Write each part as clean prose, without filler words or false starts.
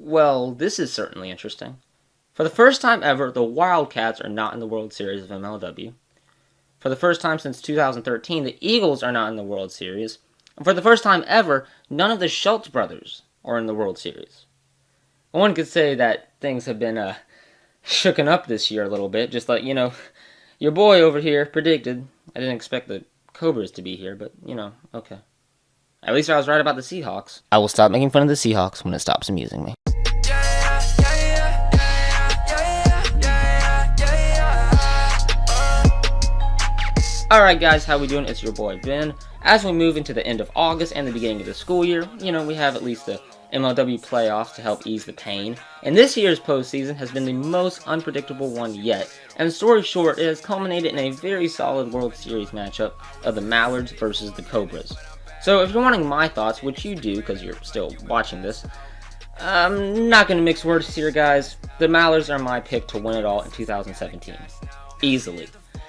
Well, this is certainly interesting. For the first time ever, the Wildcats are not in the World Series of MLW. For the first time since 2013, the Eagles are not in the World Series. And for the first time ever, none of the Schultz brothers are in the World Series. One could say that things have been shooken up this year a little bit, just like, your boy over here predicted. I didn't expect the Cobras to be here, but, okay. At least I was right about the Seahawks. I will stop making fun of the Seahawks when it stops amusing me. Alright guys, how we doing? It's your boy Ben. As we move into the end of August and the beginning of the school year, we have at least the MLW playoffs to help ease the pain. And this year's postseason has been the most unpredictable one yet. And the story short, it has culminated in a very solid World Series matchup of the Mallards versus the Cobras. So if you're wanting my thoughts, which you do because you're still watching this, I'm not going to mix words here guys. The Mallards are my pick to win it all in 2017. Easily.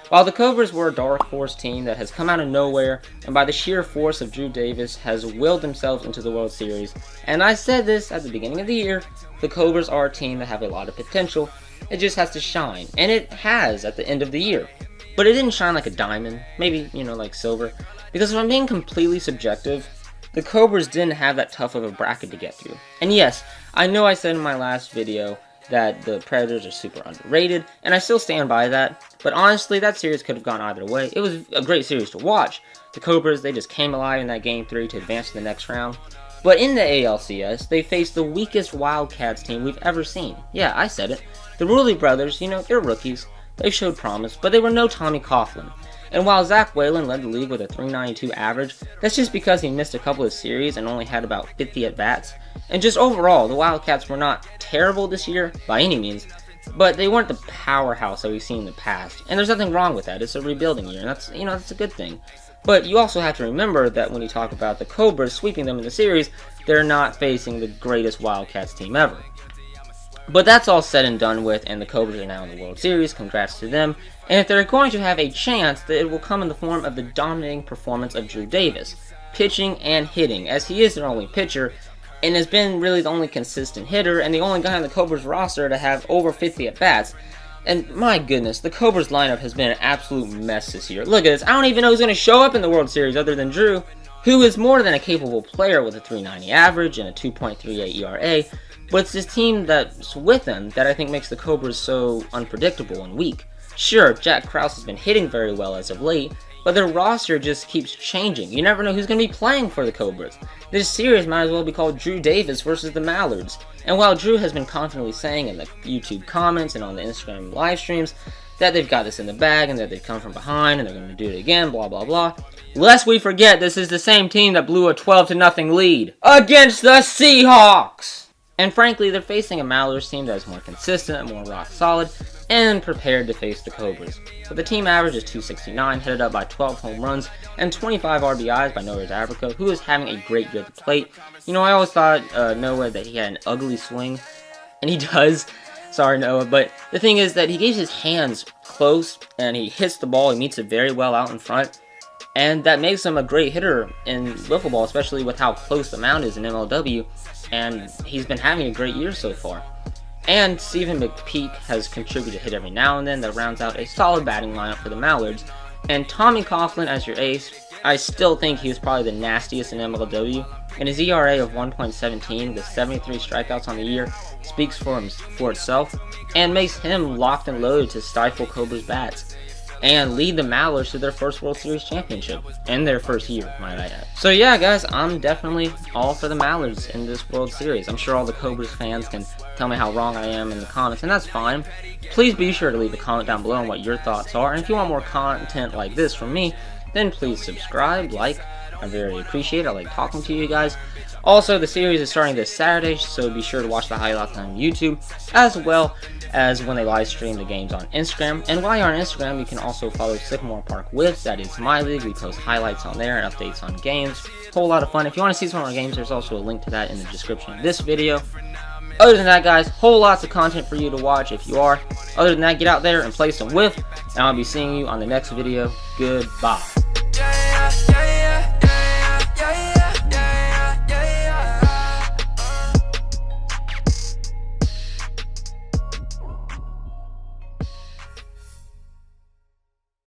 While the Cobras were a dark horse team that has come out of nowhere and by the sheer force of Drew Davis has willed themselves into the World Series, and I said this at the beginning of the year, the Cobras are a team that have a lot of potential, it just has to shine, and it has at the end of the year. But it didn't shine like a diamond, maybe, like silver, because if I'm being completely subjective, the Cobras didn't have that tough of a bracket to get through. And yes, I know I said in my last video that the Predators are super underrated, and I still stand by that, but honestly, that series could have gone either way. It was a great series to watch. The Cobras, they just came alive in that Game 3 to advance to the next round. But in the ALCS, they faced the weakest Wildcats team we've ever seen. Yeah, I said it. The Ruley brothers, they're rookies. They showed promise, but they were no Tommy Coughlin. And while Zach Whalen led the league with a .392 average, that's just because he missed a couple of series and only had about 50 at-bats. And just overall, the Wildcats were not terrible this year, by any means, but they weren't the powerhouse that we've seen in the past. And there's nothing wrong with that. It's a rebuilding year, and that's a good thing. But you also have to remember that when you talk about the Cobras sweeping them in the series, they're not facing the greatest Wildcats team ever. But that's all said and done with, and the Cobras are now in the World Series. Congrats to them. And if they're going to have a chance, that it will come in the form of the dominating performance of Drew Davis, pitching and hitting, as he is their only pitcher, and has been really the only consistent hitter, and the only guy on the Cobras roster to have over 50 at-bats. And my goodness, the Cobras lineup has been an absolute mess this year. Look at this, I don't even know who's going to show up in the World Series other than Drew, who is more than a capable player with a .390 average and a 2.38 ERA, but it's this team that's with him that I think makes the Cobras so unpredictable and weak. Sure, Jack Krause has been hitting very well as of late, but their roster just keeps changing. You never know who's going to be playing for the Cobras. This series might as well be called Drew Davis versus the Mallards. And while Drew has been confidently saying in the YouTube comments and on the Instagram live streams that they've got this in the bag and that they've come from behind and they're going to do it again, blah blah blah, lest we forget this is the same team that blew a 12-0 lead against the Seahawks! And frankly, they're facing a Mallards team that is more consistent, more rock solid, and prepared to face the Cobras. So the team average is .269, headed up by 12 home runs and 25 RBIs by Noah Abrico, who is having a great year at the plate. I always thought Noah that he had an ugly swing, and he does. Sorry, Noah, but the thing is that he gets his hands close, and he hits the ball, he meets it very well out in front, and that makes him a great hitter in wiffle ball, especially with how close the mound is in MLW, and he's been having a great year so far. And Stephen McPeak has contributed a hit every now and then that rounds out a solid batting lineup for the Mallards. And Tommy Coughlin as your ace, I still think he was probably the nastiest in MLW, and his ERA of 1.17 with 73 strikeouts on the year speaks for itself, and makes him locked and loaded to stifle Cobras bats and lead the Mallards to their first World Series championship, in their first year, might I add. So yeah, guys, I'm definitely all for the Mallards in this World Series. I'm sure all the Cobras fans can tell me how wrong I am in the comments, and that's fine. Please be sure to leave a comment down below on what your thoughts are, and if you want more content like this from me, then please subscribe, like, I very appreciate it. I like talking to you guys. Also, the series is starting this Saturday, so be sure to watch the highlights on YouTube, as well as when they live stream the games on Instagram. And while you're on Instagram, you can also follow Sycamore Park With. That is my league. We post highlights on there and updates on games. Whole lot of fun. If you want to see some of our games, there's also a link to that in the description of this video. Other than that, guys, whole lots of content for you to watch if you are. Other than that, get out there and play some With, and I'll be seeing you on the next video. Goodbye.